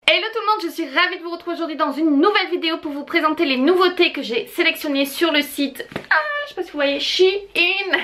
Hello tout le monde, je suis ravie de vous retrouver aujourd'hui dans une nouvelle vidéo pour vous présenter les nouveautés que j'ai sélectionnées sur le site. Je sais pas si vous voyez, Shein.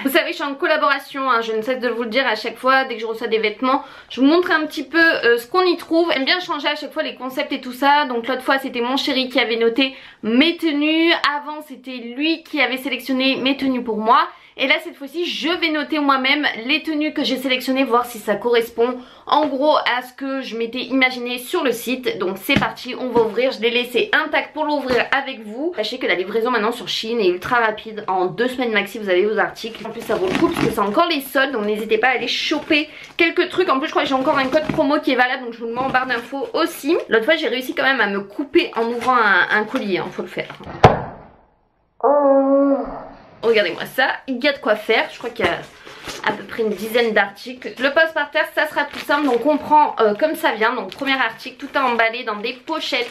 Vous savez, je suis en collaboration, je ne cesse de vous le dire à chaque fois, dès que je reçois des vêtements, je vous montre un petit peu ce qu'on y trouve. J'aime bien changer à chaque fois les concepts et tout ça. Donc l'autre fois c'était mon chéri qui avait noté mes tenues, avant c'était lui qui avait sélectionné mes tenues pour moi. Et là cette fois-ci je vais noter moi-même les tenues que j'ai sélectionnées, voir si ça correspond en gros à ce que je m'étais imaginé sur le site. Donc c'est parti, on va ouvrir, je l'ai laissé intact pour l'ouvrir avec vous. Sachez que la livraison maintenant sur Shein est ultra rapide, en 2 semaines maxi vous avez vos articles. En plus ça vaut le coup parce que c'est encore les soldes, donc n'hésitez pas à aller choper quelques trucs. En plus je crois que j'ai encore un code promo qui est valable, donc je vous le mets en barre d'infos aussi. L'autre fois j'ai réussi quand même à me couper en ouvrant un collier, faut le faire. Regardez-moi ça, il y a de quoi faire, je crois qu'il y a à peu près une dizaine d'articles. Je le pose par terre, ça sera tout simple, donc on prend comme ça vient. Donc premier article, tout est emballé dans des pochettes.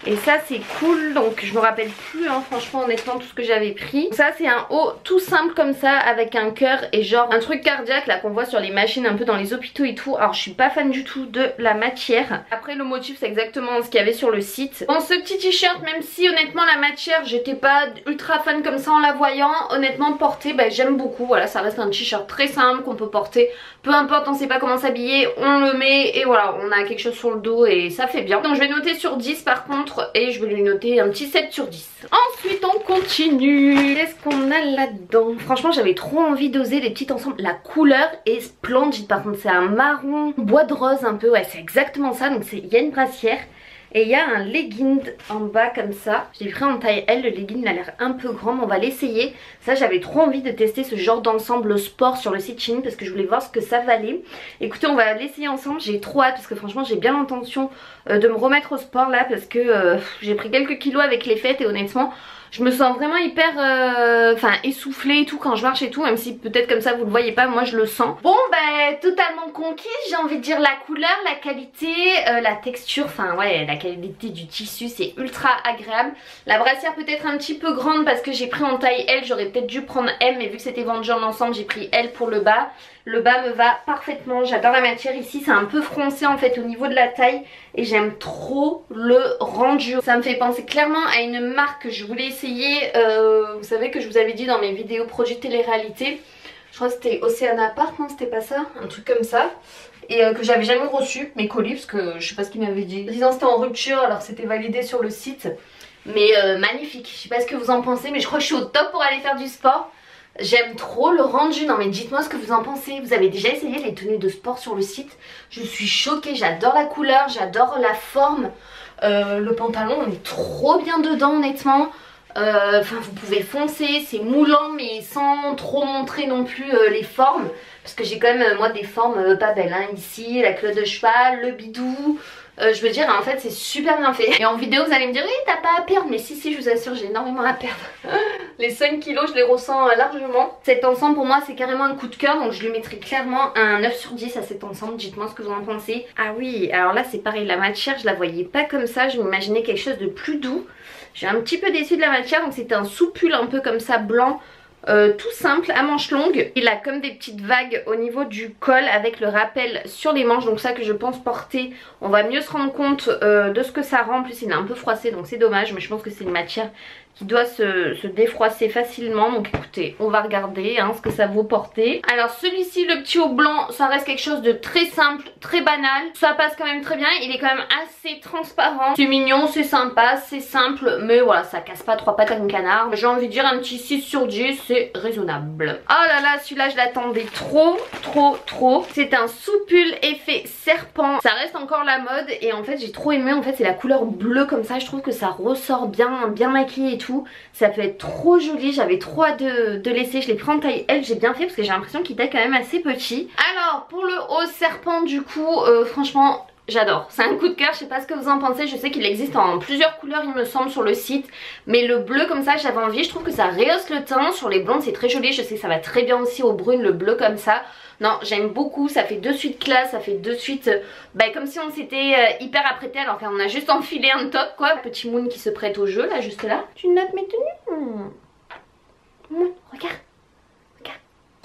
Et ça c'est cool, donc je me rappelle plus franchement honnêtement tout ce que j'avais pris. Ça c'est un haut tout simple comme ça avec un cœur et genre un truc cardiaque là qu'on voit sur les machines un peu dans les hôpitaux et tout. Alors je suis pas fan du tout de la matière. Après le motif c'est exactement ce qu'il y avait sur le site. Bon, ce petit t-shirt, même si honnêtement la matière j'étais pas ultra fan comme ça en la voyant, honnêtement porter j'aime beaucoup. Voilà, ça reste un t-shirt très simple qu'on peut porter, peu importe on sait pas comment s'habiller, on le met et voilà, on a quelque chose sur le dos et ça fait bien. Donc je vais noter sur 10 par contre, et je vais lui noter un petit 7 sur 10. Ensuite on continue. Qu'est-ce qu'on a là-dedans? Franchement j'avais trop envie d'oser les petits ensembles. La couleur est splendide par contre, c'est un marron bois de rose un peu, ouais c'est exactement ça. Donc il y a une brassière et il y a un legging en bas comme ça. Je l'ai pris en taille L, le legging il a l'air un peu grand mais on va l'essayer. Ça j'avais trop envie de tester ce genre d'ensemble sport sur le site Shein parce que je voulais voir ce que ça valait. Écoutez, on va l'essayer ensemble, j'ai trop hâte parce que franchement j'ai bien l'intention de me remettre au sport là parce que j'ai pris quelques kilos avec les fêtes et honnêtement je me sens vraiment hyper essoufflée et tout quand je marche et tout, même si peut-être comme ça vous le voyez pas, moi je le sens. Bon totalement conquise, j'ai envie de dire la couleur, la qualité, la texture, la qualité du tissu c'est ultra agréable. La brassière peut-être un petit peu grande parce que j'ai pris en taille L, j'aurais peut-être dû prendre M mais vu que c'était vendu en ensemble j'ai pris L pour le bas. Le bas me va parfaitement, j'adore la matière ici, c'est un peu froncé en fait au niveau de la taille et j'aime trop le rendu. Ça me fait penser clairement à une marque que je voulais essayer, vous savez que je vous avais dit dans mes vidéos produits télé-réalité. Je crois que c'était Oceana Park, non c'était pas ça? Un truc comme ça. Et que j'avais jamais reçu mes colis parce que je sais pas ce qu'il m'avait dit. Disant c'était en rupture alors c'était validé sur le site. Mais magnifique, je sais pas ce que vous en pensez mais je crois que je suis au top pour aller faire du sport. J'aime trop le rendu, non mais dites-moi ce que vous en pensez. Vous avez déjà essayé les tenues de sport sur le site? Je suis choquée, j'adore la couleur, j'adore la forme. Le pantalon on est trop bien dedans honnêtement. Vous pouvez foncer, c'est moulant mais sans trop montrer non plus les formes. Parce que j'ai quand même moi des formes pas belles ici, la queue de cheval, le bidou. Je veux dire en fait c'est super bien fait. Et en vidéo vous allez me dire oui t'as pas à perdre, mais si je vous assure j'ai énormément à perdre. Les 5 kilos je les ressens largement. Cet ensemble pour moi c'est carrément un coup de cœur, donc je lui mettrai clairement un 9 sur 10 à cet ensemble. Dites-moi ce que vous en pensez. Ah oui, alors là c'est pareil, la matière je la voyais pas comme ça, je m'imaginais quelque chose de plus doux. J'ai un petit peu déçue de la matière, donc c'était un soupule un peu comme ça blanc. Tout simple à manches longues. Il a comme des petites vagues au niveau du col avec le rappel sur les manches, donc ça que je pense porter on va mieux se rendre compte de ce que ça rend. En plus il est un peu froissé donc c'est dommage, mais je pense que c'est une matière qui doit se défroisser facilement. Donc écoutez, on va regarder ce que ça vaut porter. Alors celui-ci, le petit haut blanc, ça reste quelque chose de très simple, très banal. Ça passe quand même très bien, il est quand même assez transparent. C'est mignon, c'est sympa, c'est simple, mais voilà, ça casse pas 3 pattes à un canard. J'ai envie de dire un petit 6 sur 10, c'est raisonnable. Oh là là, celui-là je l'attendais trop. C'est un soupule effet serpent. Ça reste encore la mode et en fait j'ai trop aimé, en fait c'est la couleur bleue comme ça. Je trouve que ça ressort bien maquillé et tout. Ça peut être trop joli, j'avais trop hâte de l'essayer. Je l'ai pris en taille L, j'ai bien fait parce que j'ai l'impression qu'il était quand même assez petit. Alors pour le haut serpent du coup, franchement j'adore, c'est un coup de cœur, je sais pas ce que vous en pensez. Je sais qu'il existe en plusieurs couleurs il me semble sur le site, mais le bleu comme ça j'avais envie, je trouve que ça rehausse le teint. Sur les blondes c'est très joli, je sais que ça va très bien aussi aux brunes, le bleu comme ça. Non, j'aime beaucoup, ça fait de suite classe, ça fait de suite comme si on s'était hyper apprêté alors qu'on a juste enfilé un top quoi. Petit moon qui se prête au jeu là, juste là. Tu notes mes tenues? Regarde.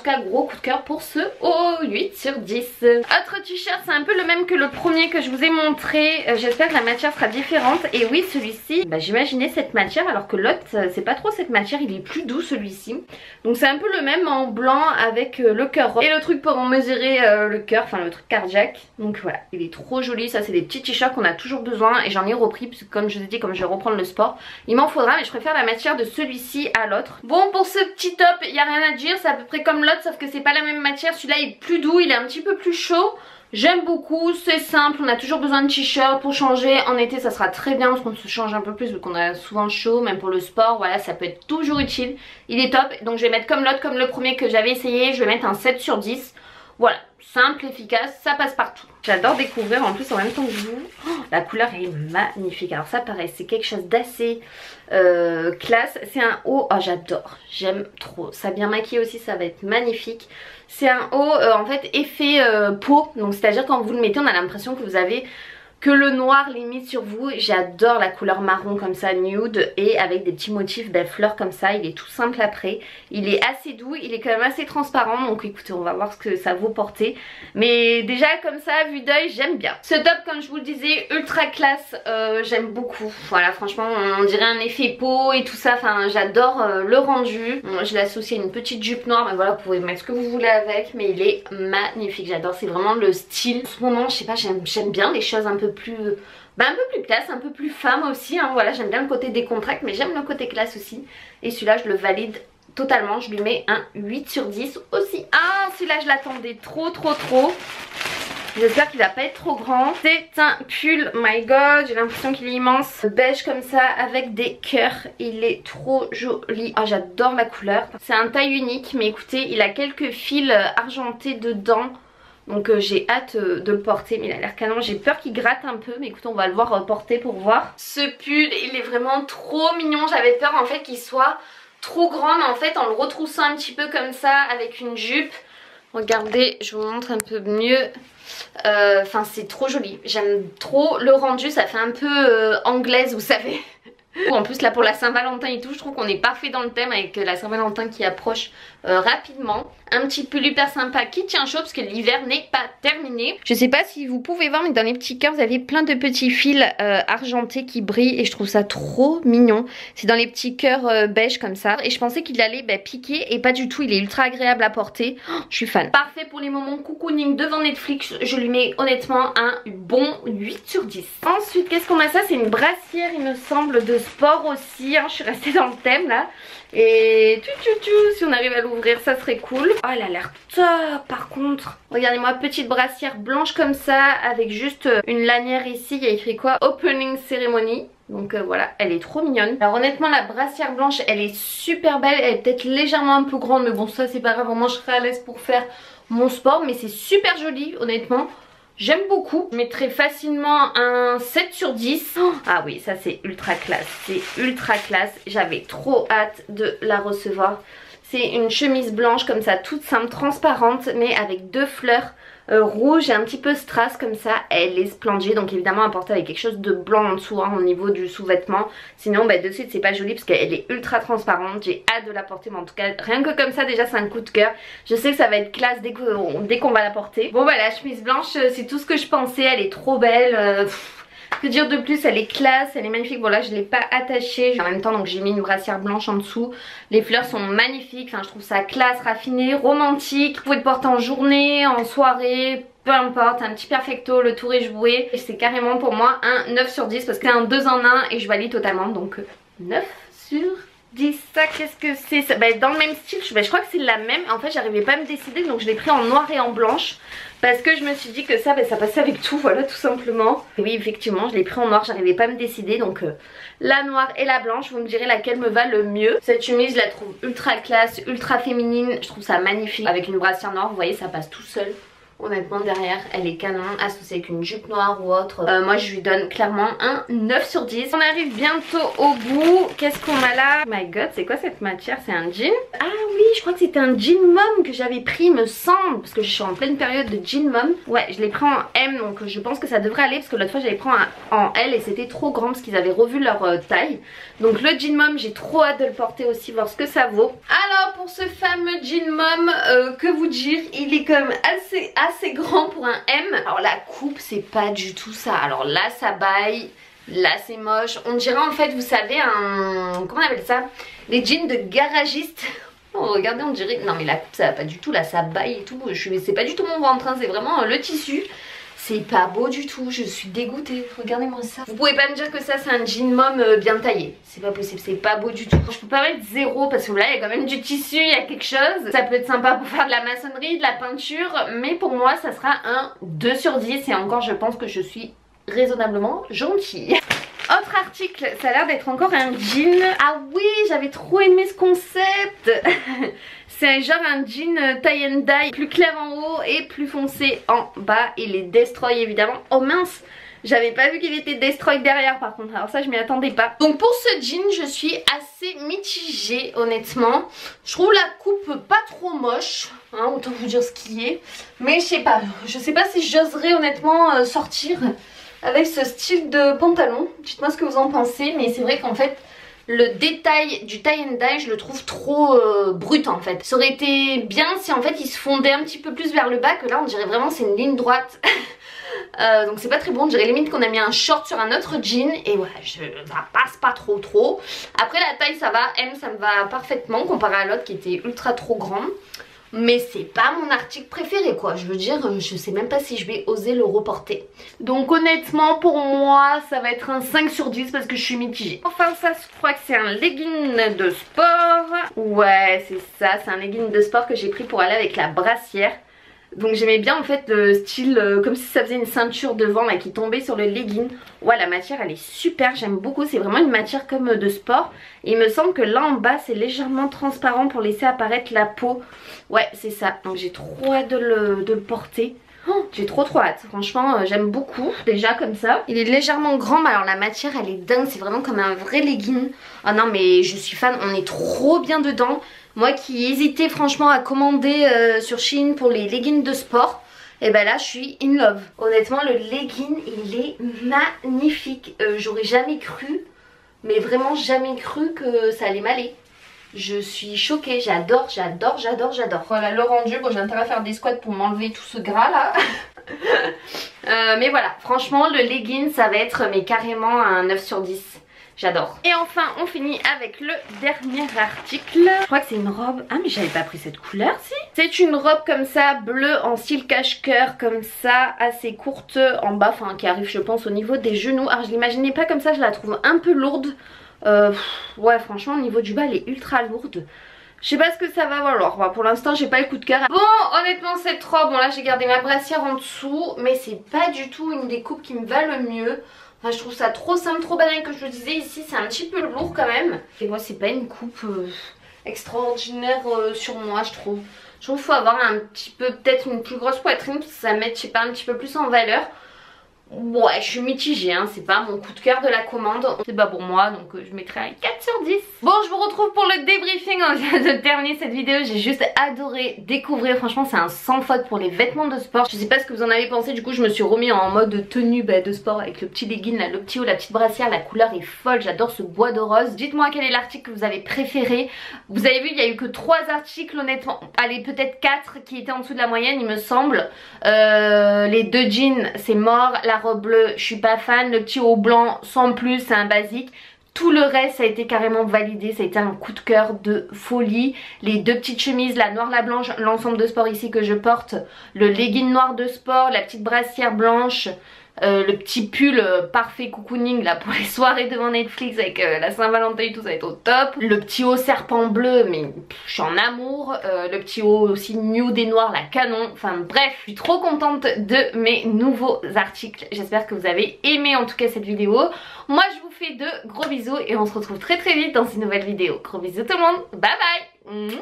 cas gros coup de cœur pour ce au 8 sur 10. Autre t-shirt, c'est un peu le même que le premier que je vous ai montré. J'espère que la matière sera différente. Et oui, celui-ci, j'imaginais cette matière alors que l'autre c'est pas trop cette matière, il est plus doux celui-ci. Donc c'est un peu le même en blanc avec le cœur rose et le truc pour en mesurer le cœur, enfin le truc cardiaque. Donc voilà, il est trop joli. Ça c'est des petits t-shirts qu'on a toujours besoin et j'en ai repris parce que comme je vous ai dit, comme je vais reprendre le sport, il m'en faudra, mais je préfère la matière de celui-ci à l'autre. Bon, pour ce petit top, il n'y a rien à dire, c'est à peu près comme l'autre sauf que c'est pas la même matière. Celui-là il est plus doux, il est un petit peu plus chaud. J'aime beaucoup, c'est simple, on a toujours besoin de t-shirt pour changer. En été ça sera très bien parce qu'on se change un peu plus vu qu'on a souvent chaud, même pour le sport, voilà, ça peut être toujours utile. Il est top, donc je vais mettre comme l'autre, comme le premier que j'avais essayé, je vais mettre un 7 sur 10. Voilà, simple, efficace, ça passe partout. J'adore découvrir en plus en même temps que vous. Oh, la couleur est magnifique. Alors ça pareil, c'est quelque chose d'assez classe. C'est un haut, oh j'adore, j'aime trop. Ça bien maquillé aussi, ça va être magnifique. C'est un haut en fait effet peau. Donc c'est à dire quand vous le mettez on a l'impression que vous avez que le noir limite sur vous. J'adore la couleur marron comme ça, nude, et avec des petits motifs fleurs comme ça. Il est tout simple après, il est assez doux, il est quand même assez transparent. Donc écoutez, on va voir ce que ça vaut porter. Mais déjà comme ça, vue d'œil, j'aime bien. Ce top, comme je vous le disais, ultra classe, j'aime beaucoup. Voilà, franchement on dirait un effet peau et tout ça. Enfin j'adore le rendu. Bon, je l'associe à une petite jupe noire, mais voilà, vous pouvez mettre ce que vous voulez avec. Mais il est magnifique, j'adore, c'est vraiment le style. En ce moment, je sais pas, j'aime bien les choses un peu plus classe, un peu plus femme aussi, hein. Voilà, j'aime bien le côté décontracté, mais j'aime le côté classe aussi. Et celui-là je le valide totalement, je lui mets un 8 sur 10 aussi. Ah, celui-là je l'attendais trop. J'espère qu'il va pas être trop grand. C'est un pull, my god, j'ai l'impression qu'il est immense. Beige comme ça avec des cœurs. Il est trop joli. Oh, j'adore la couleur. C'est un taille unique, mais écoutez, il a quelques fils argentés dedans. Donc j'ai hâte de le porter, mais il a l'air canon. J'ai peur qu'il gratte un peu, mais écoutez, on va le voir porter pour voir. Ce pull, il est vraiment trop mignon. J'avais peur en fait qu'il soit trop grand, mais en fait en le retroussant un petit peu comme ça avec une jupe. Regardez, je vous montre un peu mieux. Enfin c'est trop joli. J'aime trop le rendu, ça fait un peu anglaise, vous savez. En plus là pour la Saint-Valentin et tout, je trouve qu'on est parfait dans le thème avec la Saint-Valentin qui approche rapidement. Un petit pull hyper sympa qui tient chaud parce que l'hiver n'est pas terminé. Je sais pas si vous pouvez voir, mais dans les petits cœurs vous avez plein de petits fils argentés qui brillent et je trouve ça trop mignon. C'est dans les petits cœurs beige comme ça. Et je pensais qu'il allait piquer et pas du tout, il est ultra agréable à porter. Oh, je suis fan. Parfait pour les moments cocooning devant Netflix. Je lui mets honnêtement un bon 8 sur 10. Ensuite qu'est-ce qu'on a, ça c'est une brassière il me semble de sport aussi, hein. Je suis restée dans le thème là. Et si on arrive à l'ouvrir ça serait cool. Oh elle a l'air top par contre. Regardez-moi, petite brassière blanche comme ça avec juste une lanière ici. Il y a écrit quoi? Opening Ceremony. Donc voilà, elle est trop mignonne. Alors honnêtement la brassière blanche elle est super belle. Elle est peut-être légèrement un peu grande, mais bon ça c'est pas grave, vraiment je serai à l'aise pour faire mon sport. Mais c'est super joli honnêtement. J'aime beaucoup, je mettrai facilement un 7 sur 10. Oh, ah oui, ça c'est ultra classe, c'est ultra classe. J'avais trop hâte de la recevoir. C'est une chemise blanche comme ça, toute simple, transparente, mais avec deux fleurs rouges et un petit peu strass comme ça. Elle est splendide, donc évidemment à porter avec quelque chose de blanc en dessous, hein, au niveau du sous-vêtement. Sinon de suite c'est pas joli parce qu'elle est ultra transparente. J'ai hâte de la porter, mais en tout cas rien que comme ça déjà c'est un coup de cœur. Je sais que ça va être classe dès qu'on va la porter. Bon voilà, chemise blanche c'est tout ce que je pensais, elle est trop belle. Que dire de plus, elle est classe, elle est magnifique. Bon là je l'ai pas attachée en même temps, donc j'ai mis une brassière blanche en dessous. Les fleurs sont magnifiques, enfin je trouve ça classe, raffiné, romantique. Vous pouvez le porter en journée, en soirée, peu importe, un petit perfecto, le tour est joué. Et c'est carrément pour moi un 9 sur 10 parce que c'est un 2 en 1 et je valide totalement, donc 9 sur 10. Ça qu'est-ce que c'est ça? Dans le même style, je crois que c'est la même. En fait j'arrivais pas à me décider, donc je l'ai pris en noir et en blanche. Parce que je me suis dit que ça, ça passait avec tout, voilà tout simplement. Et oui effectivement je l'ai pris en noir, j'arrivais pas à me décider. Donc la noire et la blanche, vous me direz laquelle me va le mieux. Cette chemise je la trouve ultra classe, ultra féminine. Je trouve ça magnifique. Avec une brassière noire, vous voyez ça passe tout seul. Honnêtement derrière elle est canon, associée avec une jupe noire ou autre. Moi je lui donne clairement un 9 sur 10. On arrive bientôt au bout. Qu'est-ce qu'on a là? Oh my god, c'est quoi cette matière? C'est un jean? Ah oui, je crois que c'était un jean mom que j'avais pris me semble. Parce que je suis en pleine période de jean mom. Ouais, je l'ai pris en M donc je pense que ça devrait aller. Parce que l'autre fois j'avais pris en L et c'était trop grand parce qu'ils avaient revu leur taille. Donc le jean mom, j'ai trop hâte de le porter aussi, voir ce que ça vaut. Alors pour ce fameux jean mom, que vous dire, il est quand même assez grand pour un M. Alors la coupe c'est pas du tout ça. Alors là ça baille, là c'est moche. On dirait en fait, vous savez, comment on appelle ça, les jeans de garagiste. Oh, regardez, on dirait, non mais la coupe ça va pas du tout, là ça baille et tout. C'est pas du tout mon ventre, hein. C'est vraiment le tissu. C'est pas beau du tout, je suis dégoûtée. Regardez-moi ça. Vous pouvez pas me dire que ça c'est un jean mom bien taillé. C'est pas possible, c'est pas beau du tout. Je peux pas mettre 0 parce que là il y a quand même du tissu, il y a quelque chose. Ça peut être sympa pour faire de la maçonnerie, de la peinture. Mais pour moi ça sera un 2 sur 10. Et encore je pense que je suis raisonnablement gentille. Autre article, ça a l'air d'être encore un jean. Ah oui, j'avais trop aimé ce concept. C'est genre un jean tie and dye, plus clair en haut et plus foncé en bas. Il est destroy évidemment. Oh mince, j'avais pas vu qu'il était destroy derrière par contre. Alors ça je m'y attendais pas. Donc pour ce jean je suis assez mitigée honnêtement. Je trouve la coupe pas trop moche, hein, autant vous dire ce qui est. Mais je sais pas si j'oserais honnêtement sortir avec ce style de pantalon. Dites-moi ce que vous en pensez. Mais c'est vrai qu'en fait le détail du tie and dye je le trouve trop brut en fait. Ça aurait été bien si en fait il se fondait un petit peu plus vers le bas, que là on dirait vraiment c'est une ligne droite. Donc c'est pas très bon, on dirait limite qu'on a mis un short sur un autre jean. Et ouais, ça passe pas trop. Après la taille ça va, M ça me va parfaitement comparé à l'autre qui était ultra trop grand. Mais c'est pas mon article préféré quoi, je veux dire, je sais même pas si je vais oser le reporter. Donc honnêtement pour moi ça va être un 5 sur 10 parce que je suis mitigée. Enfin ça je crois que c'est un legging de sport. Ouais c'est ça, c'est un legging de sport que j'ai pris pour aller avec la brassière. Donc j'aimais bien en fait le style comme si ça faisait une ceinture devant là, qui tombait sur le legging. Ouais la matière elle est super, j'aime beaucoup, c'est vraiment une matière comme de sport. Et il me semble que là en bas c'est légèrement transparent pour laisser apparaître la peau. Ouais c'est ça, donc j'ai trop hâte de le porter. Oh, j'ai trop hâte, franchement j'aime beaucoup déjà comme ça. Il est légèrement grand mais alors la matière elle est dingue, c'est vraiment comme un vrai legging. Oh non mais je suis fan, on est trop bien dedans. Moi qui hésitais franchement à commander sur Shein pour les leggings de sport, et ben là je suis in love. Honnêtement le legging il est magnifique. J'aurais jamais cru, mais vraiment jamais cru que ça allait m'aller. Je suis choquée, j'adore. Voilà le rendu, bon j'ai intérêt à faire des squats pour m'enlever tout ce gras là. Mais voilà, franchement le legging ça va être mais carrément un 9 sur 10. J'adore. Et enfin on finit avec le dernier article. Je crois que c'est une robe. Ah mais j'avais pas pris cette couleur si. C'est une robe comme ça, bleue en style cache-cœur comme ça, assez courte en bas, enfin qui arrive je pense au niveau des genoux. Alors je l'imaginais pas comme ça, je la trouve un peu lourde. Ouais franchement au niveau du bas elle est ultra lourde. Je sais pas ce que ça va valoir. Bah, pour l'instant j'ai pas le coup de cœur. Bon honnêtement cette robe, bon là j'ai gardé ma brassière en dessous, mais c'est pas du tout une des coupes qui me va le mieux. Enfin, je trouve ça trop simple, trop banal, comme je le disais ici, c'est un petit peu lourd quand même. Et moi c'est pas une coupe extraordinaire sur moi je trouve. Je trouve qu'il faut avoir un petit peu, peut-être une plus grosse poitrine pour que ça mette, je sais pas, un petit peu plus en valeur. Ouais, je suis mitigée, hein, c'est pas mon coup de cœur de la commande. C'est pas pour moi, donc je mettrai un 4 sur 10. Bon, je vous retrouve pour le débriefing. On vient de terminer cette vidéo. J'ai juste adoré découvrir. Franchement, c'est un sans faute pour les vêtements de sport. Je sais pas ce que vous en avez pensé. Du coup, je me suis remis en mode tenue de sport avec le petit legging, là, le petit haut, la petite brassière. La couleur est folle. J'adore ce bois de rose. Dites-moi quel est l'article que vous avez préféré. Vous avez vu, il y a eu que 3 articles, honnêtement. Allez, peut-être 4 qui étaient en dessous de la moyenne, il me semble. Les 2 jeans, c'est mort. La robe bleue, je suis pas fan. Le petit haut blanc, sans plus, c'est un basique. Tout le reste ça a été carrément validé, ça a été un coup de cœur de folie. Les 2 petites chemises, la noire, la blanche, l'ensemble de sport ici que je porte, le legging noir de sport, la petite brassière blanche, le petit pull parfait cocooning là pour les soirées devant Netflix avec la Saint-Valentin et tout, ça va être au top. Le petit haut serpent bleu, mais je suis en amour. Le petit haut aussi nude et noir, la canon. Enfin bref, je suis trop contente de mes nouveaux articles. J'espère que vous avez aimé en tout cas cette vidéo. Moi je vous fais de gros bisous et on se retrouve très vite dans une nouvelle vidéo. Gros bisous tout le monde, bye bye.